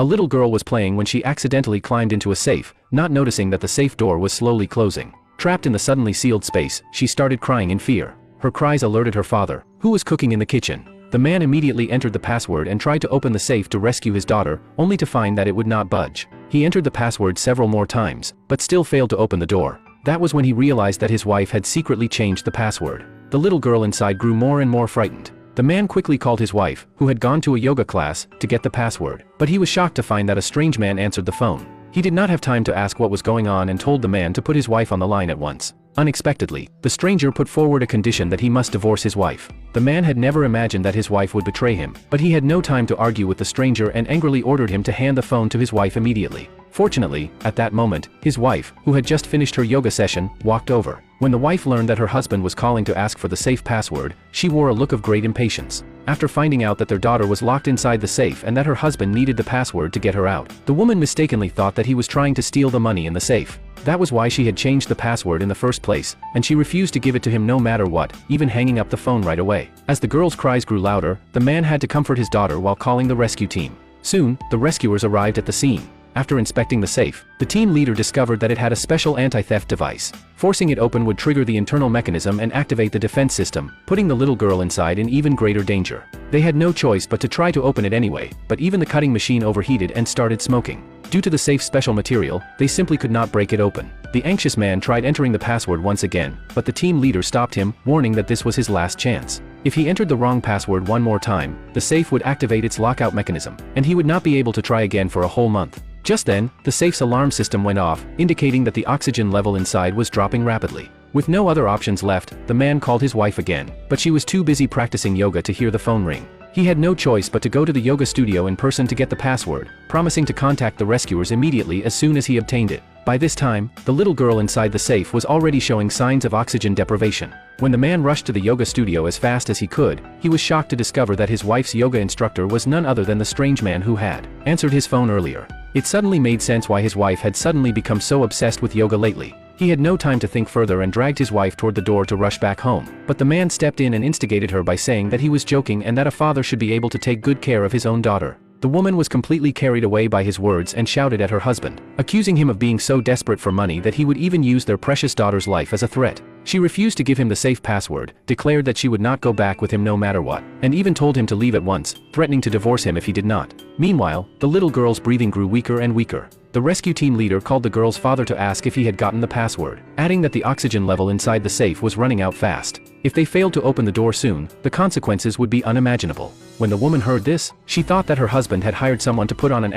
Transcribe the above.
A little girl was playing when she accidentally climbed into a safe, not noticing that the safe door was slowly closing. Trapped in the suddenly sealed space, she started crying in fear. Her cries alerted her father, who was cooking in the kitchen. The man immediately entered the password and tried to open the safe to rescue his daughter, only to find that it would not budge. He entered the password several more times, but still failed to open the door. That was when he realized that his wife had secretly changed the password. The little girl inside grew more and more frightened. The man quickly called his wife, who had gone to a yoga class, to get the password. But he was shocked to find that a strange man answered the phone. He did not have time to ask what was going on and told the man to put his wife on the line at once. Unexpectedly, the stranger put forward a condition that he must divorce his wife. The man had never imagined that his wife would betray him, but he had no time to argue with the stranger and angrily ordered him to hand the phone to his wife immediately. Fortunately, at that moment, his wife, who had just finished her yoga session, walked over. When the wife learned that her husband was calling to ask for the safe password, she wore a look of great impatience. After finding out that their daughter was locked inside the safe and that her husband needed the password to get her out, the woman mistakenly thought that he was trying to steal the money in the safe. That was why she had changed the password in the first place, and she refused to give it to him no matter what, even hanging up the phone right away. As the girl's cries grew louder, the man had to comfort his daughter while calling the rescue team. Soon, the rescuers arrived at the scene. After inspecting the safe, the team leader discovered that it had a special anti-theft device. Forcing it open would trigger the internal mechanism and activate the defense system, putting the little girl inside in even greater danger. They had no choice but to try to open it anyway, but even the cutting machine overheated and started smoking. Due to the safe's special material, they simply could not break it open. The anxious man tried entering the password once again, but the team leader stopped him, warning that this was his last chance. If he entered the wrong password one more time, the safe would activate its lockout mechanism, and he would not be able to try again for a whole month. Just then, the safe's alarm system went off, indicating that the oxygen level inside was dropping rapidly. With no other options left, the man called his wife again, but she was too busy practicing yoga to hear the phone ring. He had no choice but to go to the yoga studio in person to get the password, promising to contact the rescuers immediately as soon as he obtained it. By this time, the little girl inside the safe was already showing signs of oxygen deprivation. When the man rushed to the yoga studio as fast as he could, he was shocked to discover that his wife's yoga instructor was none other than the strange man who had answered his phone earlier. It suddenly made sense why his wife had suddenly become so obsessed with yoga lately. He had no time to think further and dragged his wife toward the door to rush back home. But the man stepped in and instigated her by saying that he was joking and that a father should be able to take good care of his own daughter. The woman was completely carried away by his words and shouted at her husband, accusing him of being so desperate for money that he would even use their precious daughter's life as a threat. She refused to give him the safe password, declared that she would not go back with him no matter what, and even told him to leave at once, threatening to divorce him if he did not. Meanwhile, the little girl's breathing grew weaker and weaker. The rescue team leader called the girl's father to ask if he had gotten the password, adding that the oxygen level inside the safe was running out fast. If they failed to open the door soon, the consequences would be unimaginable. When the woman heard this, she thought that her husband had hired someone to put on an